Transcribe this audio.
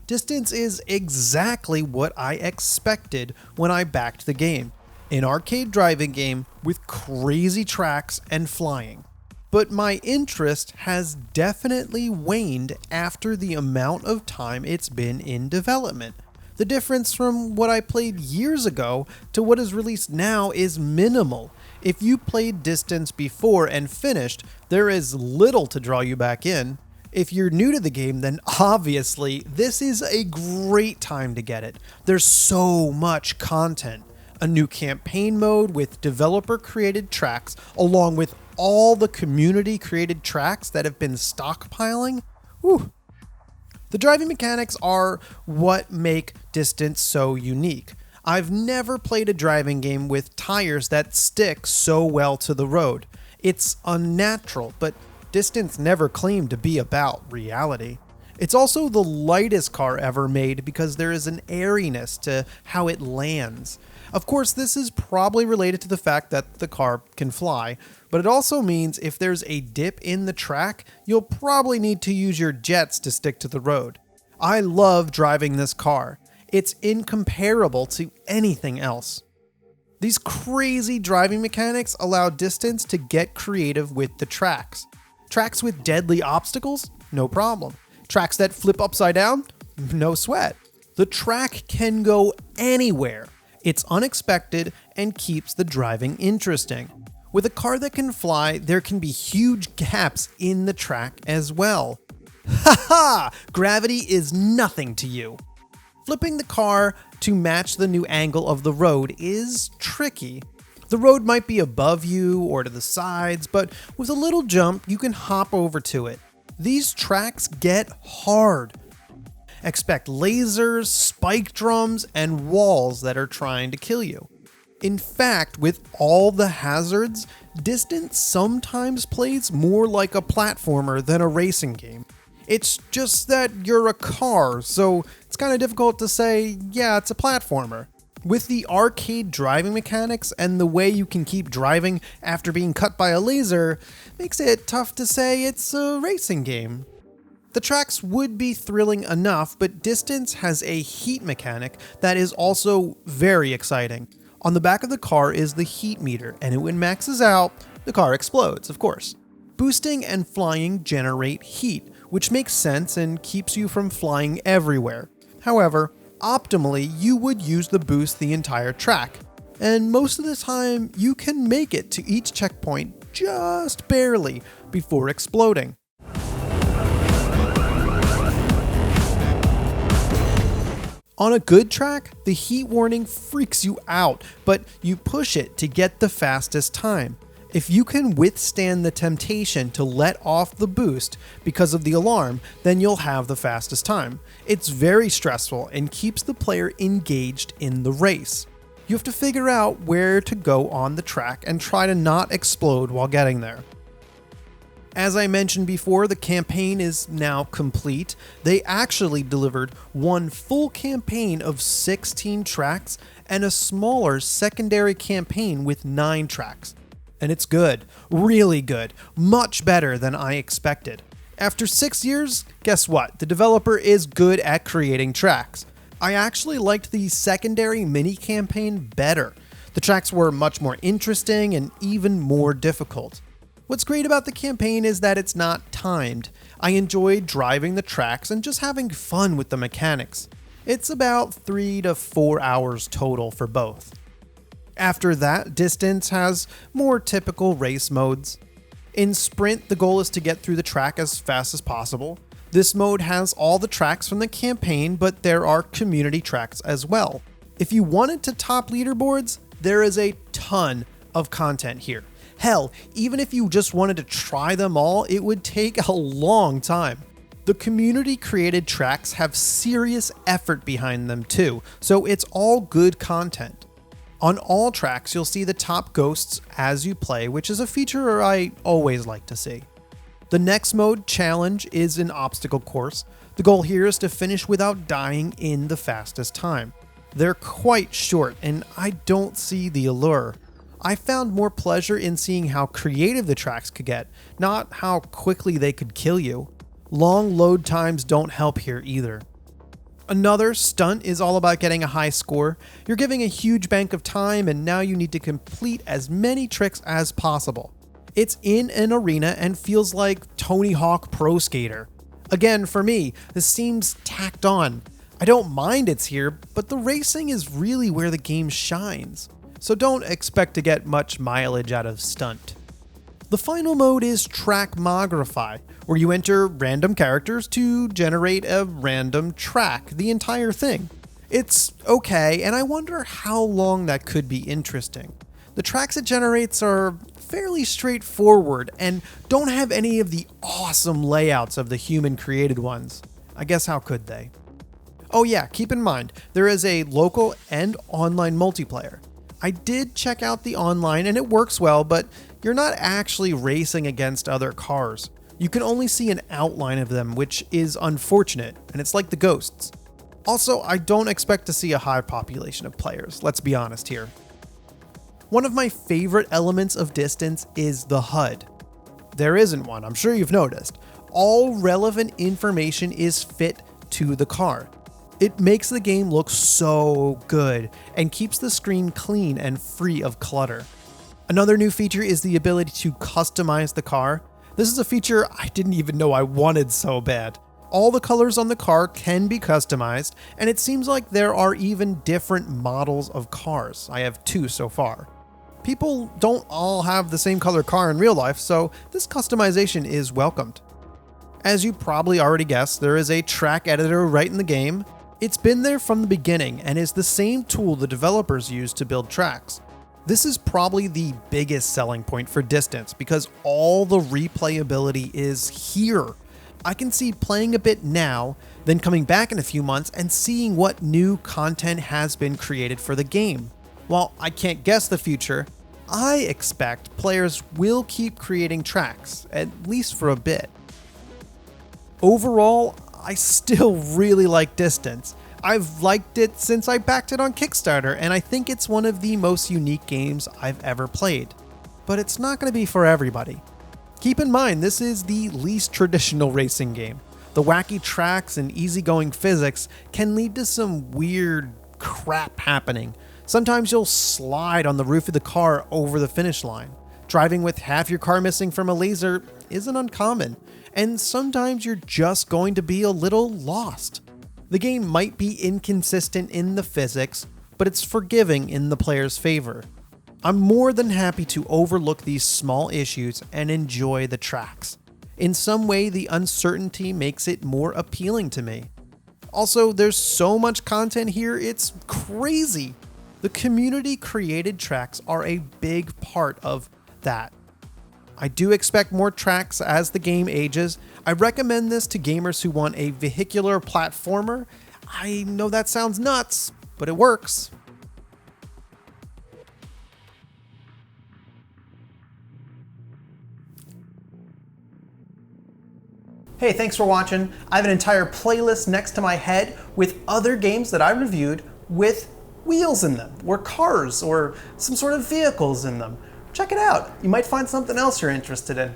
Distance is exactly what I expected when I backed the game. An arcade driving game with crazy tracks and flying. But my interest has definitely waned after the amount of time it's been in development. The difference from what I played years ago to what is released now is minimal. If you played Distance before and finished, there is little to draw you back in. If you're new to the game, then obviously this is a great time to get it. There's so much content. A new campaign mode with developer-created tracks, along with all the community-created tracks that have been stockpiling. Whew. The driving mechanics are what make Distance so unique. I've never played a driving game with tires that stick so well to the road. It's unnatural, but Distance never claimed to be about reality. It's also the lightest car ever made because there is an airiness to how it lands. Of course, this is probably related to the fact that the car can fly, but it also means if there's a dip in the track, you'll probably need to use your jets to stick to the road. I love driving this car. It's incomparable to anything else. These crazy driving mechanics allow Distance to get creative with the tracks. Tracks with deadly obstacles? No problem. Tracks that flip upside down? No sweat. The track can go anywhere. It's unexpected and keeps the driving interesting. With a car that can fly, there can be huge gaps in the track as well. Haha! Gravity is nothing to you. Flipping the car to match the new angle of the road is tricky. The road might be above you or to the sides, but with a little jump, you can hop over to it. These tracks get hard. Expect lasers, spike drums, and walls that are trying to kill you. In fact, with all the hazards, Distance sometimes plays more like a platformer than a racing game. It's just that you're a car, so it's kind of difficult to say, yeah, it's a platformer. With the arcade driving mechanics and the way you can keep driving after being cut by a laser, makes it tough to say it's a racing game. The tracks would be thrilling enough, but Distance has a heat mechanic that is also very exciting. On the back of the car is the heat meter, and when it maxes out, the car explodes, of course. Boosting and flying generate heat, which makes sense and keeps you from flying everywhere. However, optimally, you would use the boost the entire track, and most of the time, you can make it to each checkpoint just barely before exploding. On a good track, the heat warning freaks you out, but you push it to get the fastest time. If you can withstand the temptation to let off the boost because of the alarm, then you'll have the fastest time. It's very stressful and keeps the player engaged in the race. You have to figure out where to go on the track and try to not explode while getting there. As I mentioned before, the campaign is now complete. They actually delivered one full campaign of 16 tracks and a smaller secondary campaign with 9 tracks. And it's good, really good, much better than I expected. After 6 years, guess what? The developer is good at creating tracks. I actually liked the secondary mini campaign better. The tracks were much more interesting and even more difficult. What's great about the campaign is that it's not timed. I enjoyed driving the tracks and just having fun with the mechanics. It's about 3 to 4 hours total for both. After that, Distance has more typical race modes. In Sprint, the goal is to get through the track as fast as possible. This mode has all the tracks from the campaign, but there are community tracks as well. If you wanted to top leaderboards, there is a ton of content here. Hell, even if you just wanted to try them all, it would take a long time. The community-created tracks have serious effort behind them too, so it's all good content. On all tracks, you'll see the top ghosts as you play, which is a feature I always like to see. The next mode, Challenge, is an obstacle course. The goal here is to finish without dying in the fastest time. They're quite short, and I don't see the allure. I found more pleasure in seeing how creative the tracks could get, not how quickly they could kill you. Long load times don't help here either. Another stunt is all about getting a high score. You're giving a huge bank of time and now you need to complete as many tricks as possible. It's in an arena and feels like Tony Hawk Pro Skater. Again, for me, this seems tacked on. I don't mind it's here, but the racing is really where the game shines. So don't expect to get much mileage out of stunt. The final mode is Trackmogrify, where you enter random characters to generate a random track, the entire thing. It's okay, and I wonder how long that could be interesting. The tracks it generates are fairly straightforward and don't have any of the awesome layouts of the human-created ones. I guess how could they? Oh yeah, keep in mind, there is a local and online multiplayer. I did check out the online and it works well, but you're not actually racing against other cars. You can only see an outline of them, which is unfortunate, and it's like the ghosts. Also, I don't expect to see a high population of players, let's be honest here. One of my favorite elements of Distance is the HUD. There isn't one, I'm sure you've noticed. All relevant information is fit to the car. It makes the game look so good and keeps the screen clean and free of clutter. Another new feature is the ability to customize the car. This is a feature I didn't even know I wanted so bad. All the colors on the car can be customized, and it seems like there are even different models of cars. I have 2 so far. People don't all have the same color car in real life, so this customization is welcomed. As you probably already guessed, there is a track editor right in the game. It's been there from the beginning and is the same tool the developers use to build tracks. This is probably the biggest selling point for Distance because all the replayability is here. I can see playing a bit now, then coming back in a few months and seeing what new content has been created for the game. While I can't guess the future, I expect players will keep creating tracks, at least for a bit. Overall, I still really like Distance. I've liked it since I backed it on Kickstarter, and I think it's one of the most unique games I've ever played. But it's not going to be for everybody. Keep in mind, this is the least traditional racing game. The wacky tracks and easygoing physics can lead to some weird crap happening. Sometimes you'll slide on the roof of the car over the finish line. Driving with half your car missing from a laser isn't uncommon, and sometimes you're just going to be a little lost. The game might be inconsistent in the physics, but it's forgiving in the player's favor. I'm more than happy to overlook these small issues and enjoy the tracks. In some way, the uncertainty makes it more appealing to me. Also, there's so much content here, it's crazy. The community created tracks are a big part of that. I do expect more tracks as the game ages. I recommend this to gamers who want a vehicular platformer. I know that sounds nuts, but it works. Hey, thanks for watching. I have an entire playlist next to my head with other games that I reviewed with wheels in them, or cars, or some sort of vehicles in them. Check it out. You might find something else you're interested in.